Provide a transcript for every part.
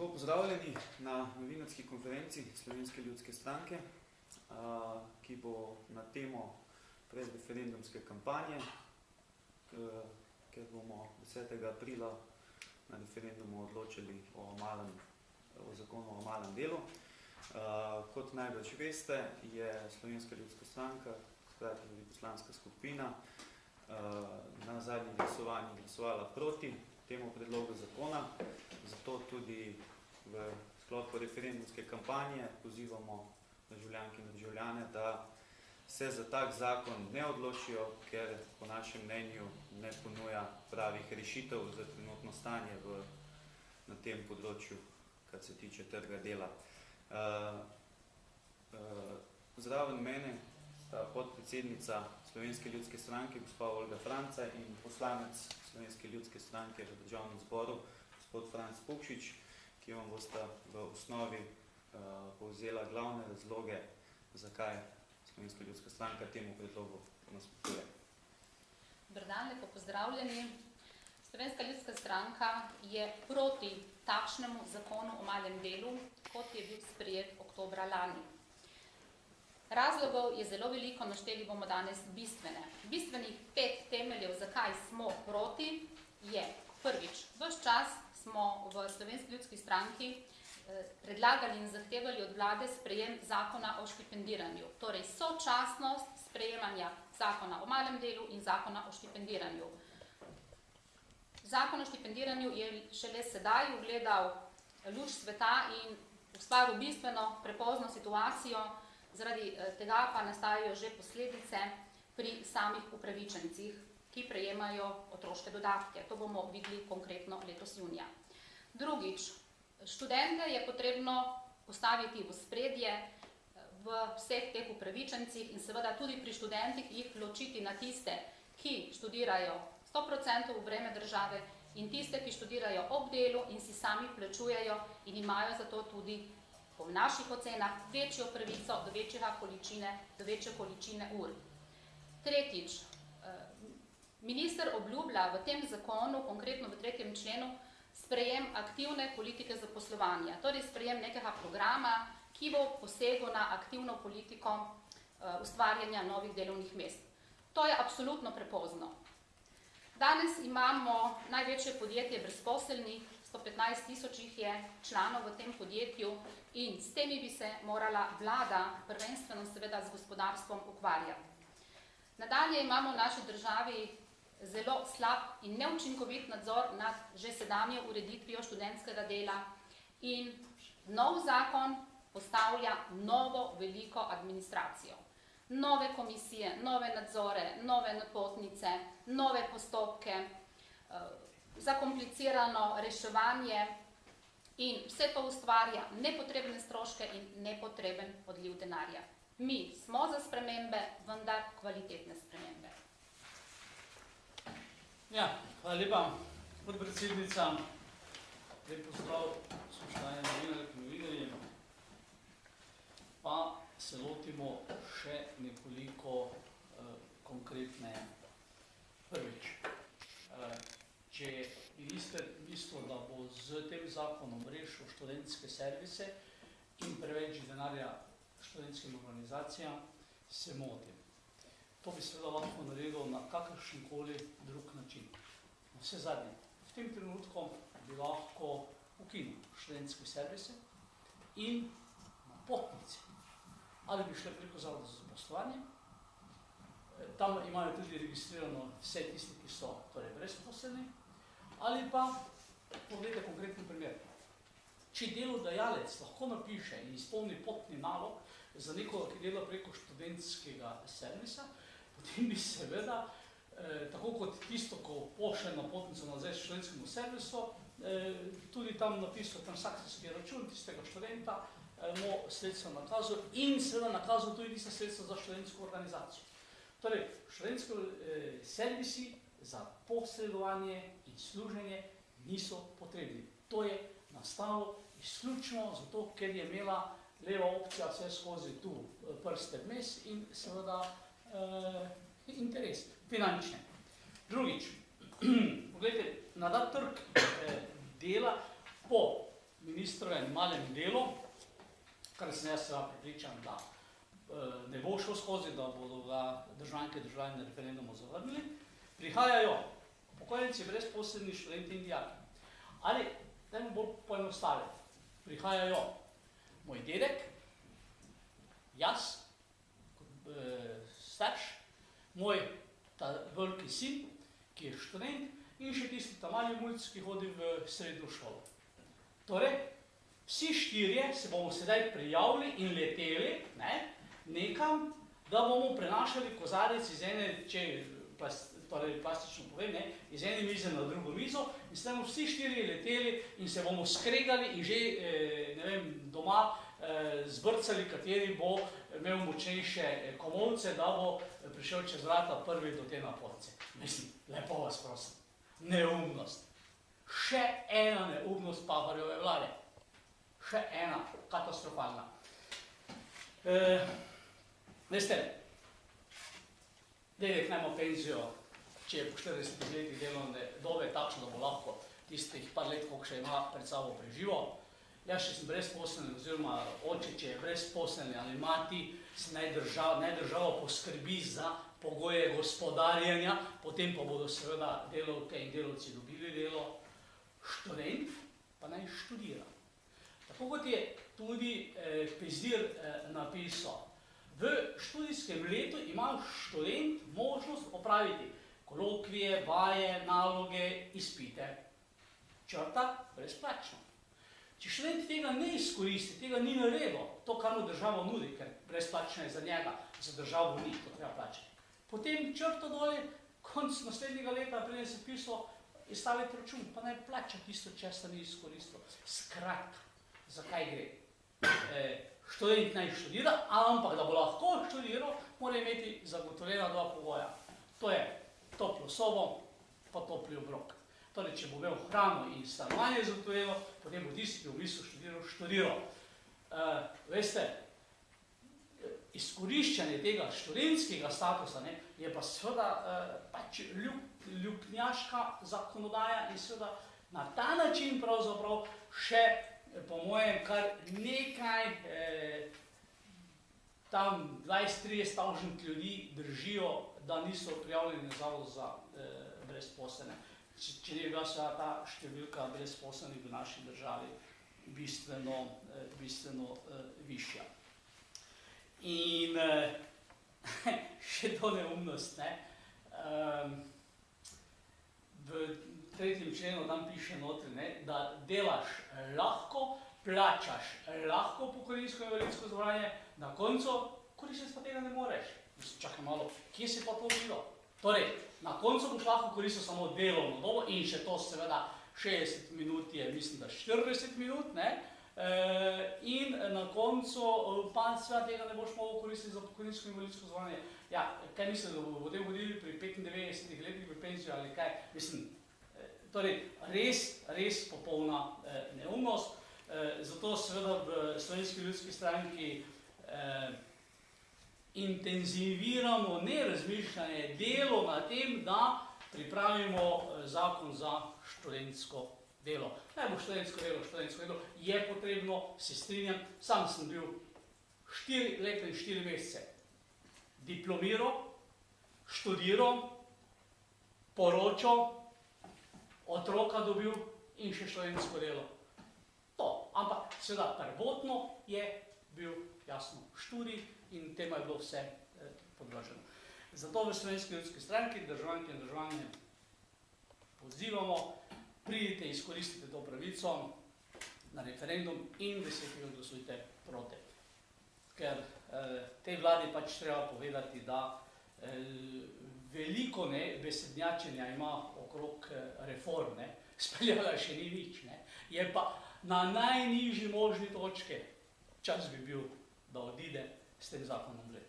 Lepo pozdravljeni na novinarski konferenci Slovenske ljudske stranke, ki bo na temo predreferendumske kampanje, ker bomo 10. aprila na referendumu odločili o zakonu o malem delu. Kot najbrž veste, je Slovenska ljudska stranka, skratka tudi poslanska skupina, na zadnjem glasovanju glasovala proti temu predlogu zakona, zato tudi v sklopu referendumske kampanje pozivamo državljanke in državljane, da se za tak zakon ne odločijo, ker po našem mnenju ne ponuja pravih rešitev za trenutno stanje na tem področju, kar se tiče trga dela. Zraven mene sta podpredsednica Slovenske ljudske stranke, gospa Olga Franca, in poslanec Slovenske ljudske stranke v Državnem zboru, gospod Franc Pukšič, ki vam bosta v osnovi povzela glavne razloge, zakaj Slovenska ljudska stranka temu predlogu nasprotuje. Dober dan, lepo pozdravljeni. Slovenska ljudska stranka je proti takšnemu zakonu o malem delu, kot je bil sprejet oktobra lani. Razlogov je zelo veliko, našteli bomo danes bistvene. Bistvenih 5 temeljev, zakaj smo proti, je prvič. Ves čas smo v Slovenski ljudski stranki predlagali in zahtevali od vlade sprejem zakona o štipendiranju. Torej sočasnost sprejemanja zakona o malem delu in zakona o štipendiranju. Zakon o štipendiranju je šele sedaj ugledal luč sveta in ustvaril bistveno prepozno situacijo, zaradi tega pa nastajajo že posledice pri samih upravičencih, ki prejemajo otroške dodatke. To bomo videli konkretno letos junija. Drugič, študente je potrebno postaviti v ospredje v vseh teh upravičencih in seveda tudi pri študentih jih ločiti na tiste, ki študirajo 100% v breme države in tiste, ki študirajo ob delu in si sami plačujejo in imajo zato tudi po naših ocenah večjo pravico do večje količine ur. Tretjič, minister obljublja v tem zakonu, konkretno v 3. členu, sprejem aktivne politike zaposlovanja, torej sprejem nekega programa, ki bo posegel na aktivno politiko ustvarjanja novih delovnih mest. To je absolutno prepozno. Danes imamo največje podjetje brezposelnih, 115 tisoč jih je članov v tem podjetju in s temi bi se morala vlada prvenstveno seveda z gospodarstvom ukvarjati. Nadalje imamo v naši državi zelo slab in neučinkovit nadzor nad že sedanjo ureditvijo študentskega dela in nov zakon postavlja novo veliko administracijo. Nove komisije, nove nadzore, nove napotnice, nove postopke, zakomplicirano reševanje in vse to ustvarja nepotrebne stroške in nepotreben odliv denarja. Mi smo za spremembe, vendar kvalitetne spremembe. Ja, hvala lepa, podpredsednica. Lep pozdrav, spoštovane novinarke in novinarji. Pa se lotimo še nekoliko konkretne prvič. Če je minister mislil, da bo z tem zakonom rešil študentske servise in preveč denarja študentskim organizacijam, se moti. To bi seveda lahko naredil na kakršenkoli drug način. Na vse zadnje, v tem trenutku bi lahko ukinil študentske servise in napotnice. Ali bi šle preko zavoda za zaposlovanje, tam imajo tudi registrirano vse tisti, ki so torej brezposelni, ali pa, pogledajte konkretni primer, če delodajalec lahko napiše in izpolni potni nalog za nekoga, ki dela preko študentskega servisa, potem bi seveda, tako kot tisto, ko pošle napotnico nazaj študentskemu servisu, tudi tam napisal transakcijski račun tistega študenta, mu sredstva nakazal in seveda nakazal tudi tista sredstva za študentsko organizacijo. Torej, študentski servisi za posredovanje in služenje niso potrebni. To je nastalo izključno zato, ker je imela leva opcija vse skozi tu prste vmes in seveda interes, finančne. Drugič, pogledajte, na ta trg dela po ministrovem malem delu, kar sem jaz seveda prepričan, da ne bo šlo skozi, da bodo ga državljanke in državljani na referendumu zavrnili, prihajajo upokojenci, brezposelni, študenti in dijaki. Ali, dajmo bolj poenostaviti, prihajajo moj dedek, jaz, kot starš, moj ta veliki sin, ki je študent, in še tisti ta mali mulc, ki hodi v srednjo šolo. Torej, vsi štirje se bomo sedaj prijavili in leteli nekam, da bomo prenašali kozarec iz ene, če plastično povem, iz ene mize na drugo mizo, in se bomo vsi štirje leteli in se bomo skregali in že, ne vem, doma zbrcali, kateri bo imel močnejše komolce, da bo prišel čez vrata prvi do te naporce. Mislim, lepo vas prosim. Neumnost. Še ena neumnost Pahorjeve vlade. Še ena, katastrofalna. Veste, dedek najma penzijo, če je po 40 letih delovne dobe, takšno, da bo lahko tistih par let, koliko še ima pred sabo preživo. Jaz, če sem brezposelni, oziroma oče, če je brezposelni ali mati, se naj država poskrbi za pogoje gospodarjenja, potem pa bodo seveda delavke in delavci dobili delo. Študent pa naj študira. Tako kot je tudi Pezdir napisal, v študijskem letu ima študent možnost opraviti kolokvije, vaje, naloge, izpite. Črta brezplačno. Če študent tega ne izkoristi, tega ni naredil, to, kar mu država nudi, ker brezplačno je za njega, za državo ni, to treba plačati. Potem črto doli, konc naslednjega leta, preden se pisal, izstaviti račun, pa naj plača tisto, česa ni izkoristil. Skratka, zakaj gre? Študent naj študira, ampak da bo lahko študiral, mora imeti zagotovljena dva pogoja. To je toplo sobo, pa topli obrok. Torej, če bo imel hrano in stanovanje zagotovljeno, potem bo tisti, ki v bistvu študiral. Veste, izkoriščanje tega študentskega statusa je pa seveda pač ljubnjaška zakonodaja in seveda na ta način pravzaprav še, po mojem, kar nekaj tam 20-30 tavžent ljudi držijo, da niso prijavljeni na zavod za brezposelne. Če ne bi bila seveda ta številka brezposelnih v naši državi bistveno višja. In še to neumnost, v 3. členu tam piše notri, da delaš lahko, plačaš lahko pokojninsko in invalidsko zavarovanje, na koncu koristiti pa tega ne moreš. Čakaj malo, kje se pa to bilo? Torej, na koncu boš lahko koristil samo delovno dobo in še to seveda 60 minut je, mislim, da 40 minut, in na koncu pa seveda tega ne boš mogel koristiti za pokojninsko in invalidsko zavarovanje. Ja, kaj mislim, da bomo potem hodili pri 95 letih v penzijo ali kaj? Mislim, torej, res popolna neumnost. Zato seveda v Slovenski ljudski stranki intenziviramo razmišljanje, delo na tem, da pripravimo zakon za študentsko delo. Naj bo študentsko delo je potrebno, se strinjam, sam sem bil 4 leta in 4 mesece diplomiral, študiral, poročal, otroka dobil in še študentsko delo. To, ampak seveda prvotno je bil jasno študij in tema je bilo vse podvrženo. Zato v Slovenski ljudski stranki državljanke in državljane pozivamo, pridite, izkoristite to pravico na referendum in 10. glasujte proti. Ker tej vladi pač treba povedati, da veliko besednjačenja ima okrog reform, speljala še ni nič, je pa na najnižji možni točki. Čas bi bil, da odide s tem zakonom let.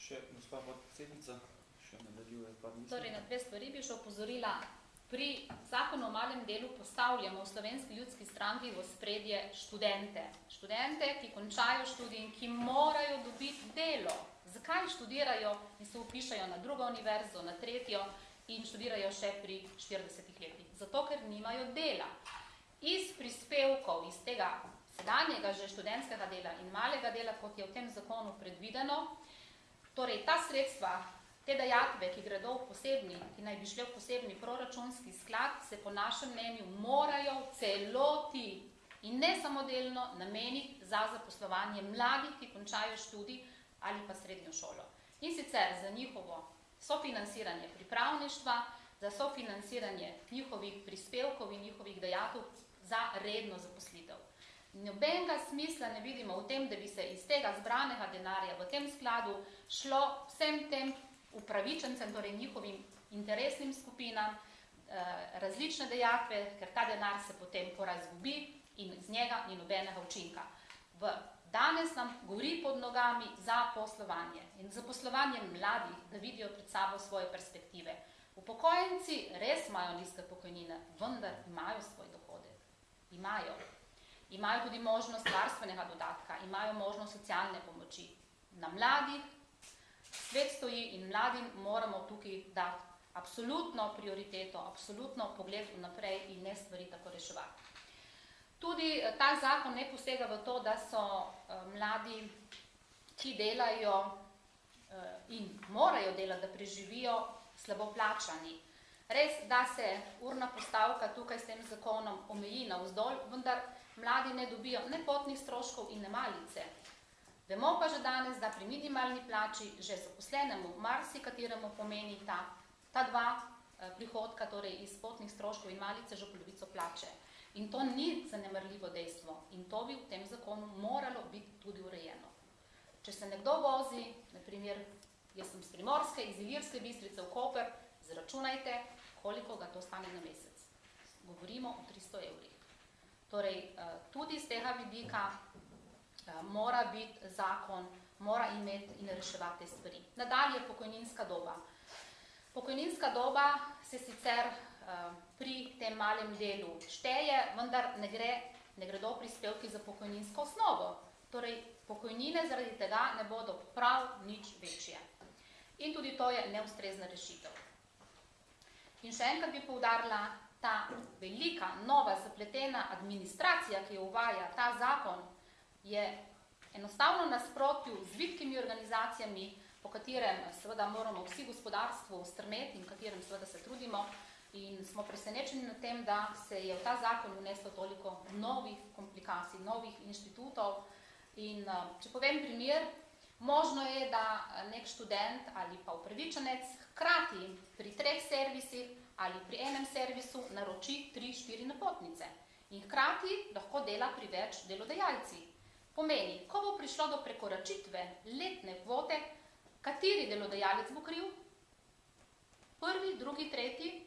Še gospa podpredsednica, še nadaljuje par misli. Torej, na dve stvari bi še opozorila. Pri zakonu o malem delu postavljamo v Slovenski ljudski stranki v ospredje študente. Študente, ki končajo študij in ki morajo dobiti delo. Zakaj študirajo in se vpišajo na drugo univerzo, na tretjo in študirajo še pri 40 letih. Zato, ker nimajo dela. Iz prispevkov, iz tega sedanjega že študentskega dela in malega dela, kot je v tem zakonu predvideno, torej ta sredstva, te dajatve, ki gredo v posebni, ki naj bi šle v posebni proračunski sklad, se po našem mnenju morajo celoti in ne samodelno nameniti za zaposlovanje mladih, ki končajo študij ali pa srednjo šolo. In sicer za njihovo sofinansiranje pripravništva, za sofinansiranje njihovih prispevkov in njihovih dajatev za redno zaposlitev. Nobenega smisla ne vidimo v tem, da bi se iz tega zbranega denarja v tem skladu šlo vsem tem upravičencem, torej njihovim interesnim skupinam, različne dejatve, ker ta denar se potem porazgubi in z njega ni nobenega učinka. Danes nam gori pod nogami za poslovanje in za poslovanje mladih, da vidijo pred sabo svoje perspektive. Upokojenci res imajo nizke pokojnine, vendar imajo svoj dohodek. Imajo tudi možnost varstvenega dodatka, imajo možnost socialne pomoči. Na mladih svet stoji in mladim moramo tukaj dati absolutno prioriteto, absolutno pogled vnaprej in ne stvari tako reševati. Tudi ta zakon ne posega v to, da so mladi, ki delajo in morajo delati, da preživijo, slabo plačani. Res, da se urna postavka tukaj s tem zakonom omeji navzdol, vendar mladi ne dobijo ne potnih stroškov in ne malice. Vemo pa že danes, da pri minimalni plači že zaposlenemu marsikateremu pomeni ta dva prihodka, torej iz potnih stroškov in malice, že polovico plače. In to ni zanemarljivo dejstvo in to bi v tem zakonu moralo biti tudi urejeno. Če se nekdo vozi, na primer, jaz sem z Primorske, iz Ilirske Bistrice v Koper, zračunajte, koliko ga to stane na mesec. Govorimo o 300 evrih. Torej, tudi z tega vidika mora biti zakon, mora imeti in reševati te stvari. Nadalje pokojninska doba. Pokojninska doba se sicer pri tem malem delu šteje, vendar ne gredo prispevki za pokojninsko osnovo. Torej, pokojnine zaradi tega ne bodo prav nič večje. In tudi to je neustrezna rešitev. In še enkrat bi poudarila, ta velika, nova, zapletena administracija, ki jo uvaja ta zakon, je enostavno nasprotju z vitkimi organizacijami, po katerem seveda moramo vsi gospodarstvu strmeti in katerem seveda se trudimo in smo presenečeni na tem, da se je v ta zakon vneslo toliko novih komplikacij, novih inštitutov. In če povem primer, možno je, da nek študent ali pa upravičenec hkrati pri 3 servisih ali pri enem servisu naroči 3-4 napotnice in hkrati lahko dela pri več delodajalcih. Pomeni, ko bo prišlo do prekoračitve letne kvote, kateri delodajalec bo kriv? Prvi, drugi, tretji,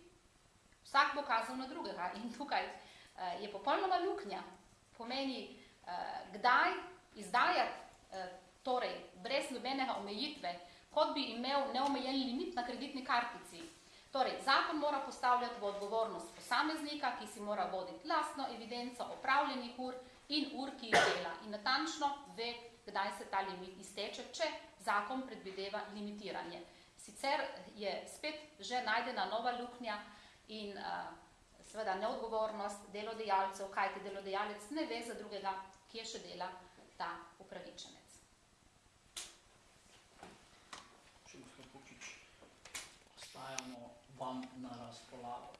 vsak bo kazal na drugega in tukaj je popolnoma luknja. Pomeni, kdaj izdajati torej brez nobenega omejitve, kot bi imel neomejen limit na kreditni kartici. Torej, zakon mora postavljati v odgovornost posameznika, ki si mora voditi lastno evidenco opravljenih ur in ur, ki jih dela. In natančno ve, kdaj se ta limit izteče, če zakon predvideva limitiranje. Sicer je spet že najdena nova luknja in seveda neodgovornost delodajalcev, kajti delodajalec ne ve za drugega, kje še dela ta upravičenec. Še gospod Pučič, ostajamo vam na razpolago.